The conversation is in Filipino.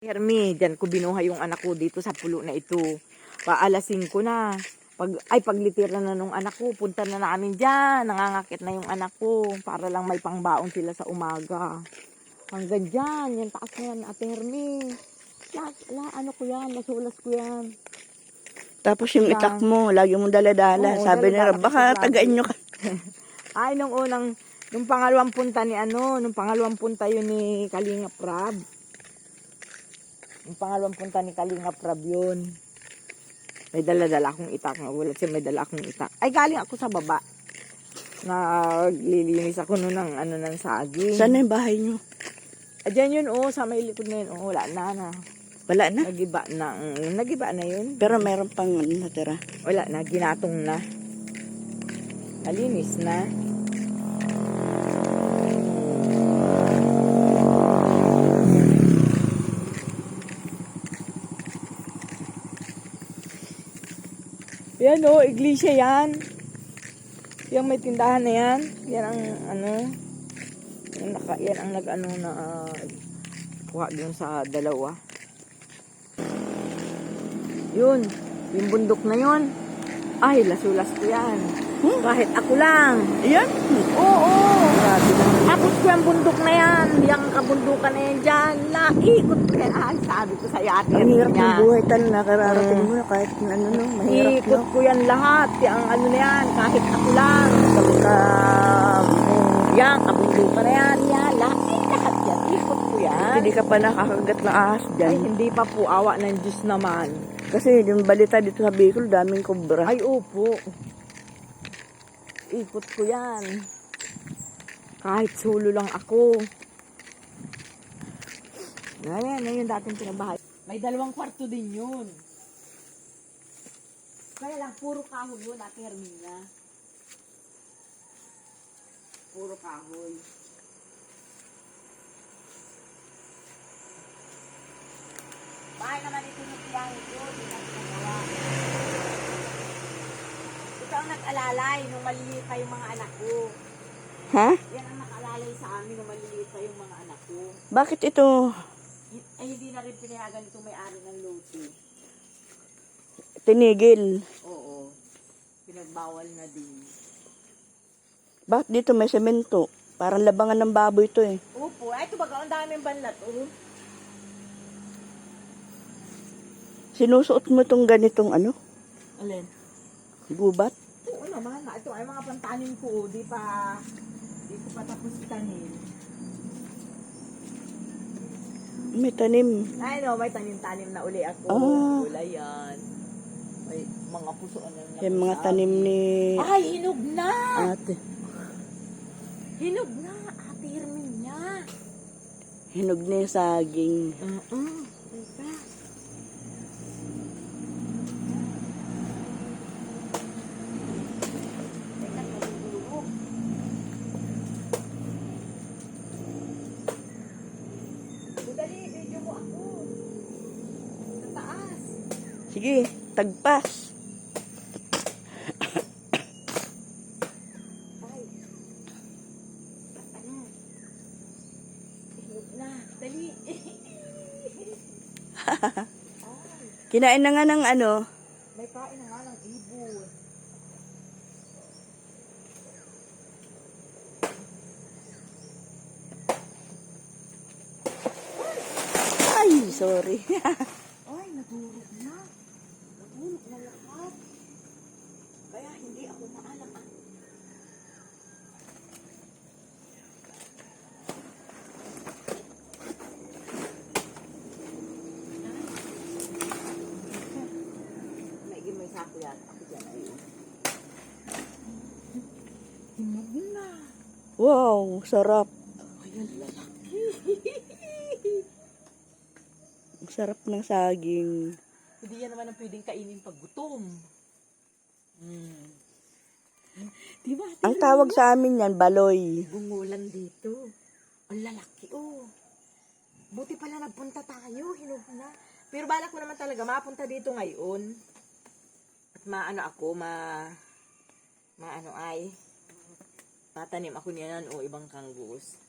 Hermi, dyan ko binuhay yung anak ko dito sa pulo na ito. Paalasin ko na. Paglitira na nung anak ko, punta na namin dyan. Nangangakit na yung anak ko para lang may pangbaon sila sa umaga. Hanggang dyan, yung taas na yan, Ate Hermi. Ano ko yan, nasulas ko yan. Tapos yung itak mo, lagi mong dala-dala. Oo, Sabi nila, dala-dala baka kasi tagaan nyo ka. Ay, nung pangalawang punta nung pangalawang punta yun ni Kalinga Prab. Yung pangalawang punta ni Kalinga Prab yun. May dala-dala akong itak. Nagulat siya, may dala akong itak. Ay, galing ako sa baba. Naglilinis ako nun ng saging. Saan na yung bahay nyo? Diyan yun, sa may likod na yun. Wala na. Wala na? Nagiba na yun. Pero meron pang natira. Wala na, ginatong na. Malinis na. Yan iglesia yan. Yung may tindahan na yan. Yan ang yan ang kuha dun sa dalawa. Yun, yung bundok na yun. Ay, lasulas ko yan. Kahit ako lang. Yan? Oo. Grabe naman. Tapos ko yung bundok na yan. Yung kabundukan na yan dyan. Naikot ko yan. Ay, sabi ko sa yate. Ang hirap ng buhay talaga. Nakararating mo na kahit mahirap ikot ko yan lahat. Yung na yan. Kahit ako lang. Yan, kabundukan na yan. Yan, lahat yan. Ikot ko yan. Hindi ka pa nakakagat na ahas dyan. Ay, hindi pa po. Awa ng Diyos naman. Kasi yung balita dito sa Bicol, daming kobra. Ay, opo. Ikot ko yan. Kahit sulo lang ako. Yan yung dating pinabahay. May 2 kwarto din yun. Kaya lang, puro kahoy yun, Ate Hermina. Puro kahoy. Bahay naman ito ng tiyahin ko, hindi na pinagawa. Ito ang nag-alalay nung maliliit pa yung mga anak ko. Ha? Yan ang nag-alalay sa amin nung maliliit pa yung mga anak ko. Bakit ito? Ay, hindi na rin pinayagan itong may-ari ng lote. Tinigil? Oo. Pinagbawal na din. Bakit dito may semento? Parang labangan ng baboy ito eh. Opo. Ay, ito baga, ang daming banlat. Sinusuot mo itong ganitong Alin? gubat? Oo naman. Ito ay mga pantanin ko. Di ko pa tapos itanim. May tanim. Ay, no, may tanim-tanim na uli ako. Ulay yan. May mga pusoan na Yung mga tanim ni Ay, hinog na! ate. Hinog na, Ate Herminia. Hinog na yung saging. Teka. Teka, nagugulog. Dali, video mo ako. Sa taas. Sige, tagpas. Ay. Hinog na. Dali. Kinain na nga ng May kain na nga ng ibon. Ay, sorry. Ay, nadurog na. Nadurog na lahat. Kaya hindi ako naalam. May sako yan. Ako dyan ayun. Hinog na. Wow, sarap. Ayun, lalaki. Ang sarap ng saging. Hindi yan naman ang pwedeng kainin pag gutom. Diba? Ang tawag sa amin yan, baloy. Bungulan dito. Ang lalaki, Buti pala nagpunta tayo, hinog na. Pero balak ko naman talaga mapunta dito ngayon. At tatanim ako niyan o ibang kanggus.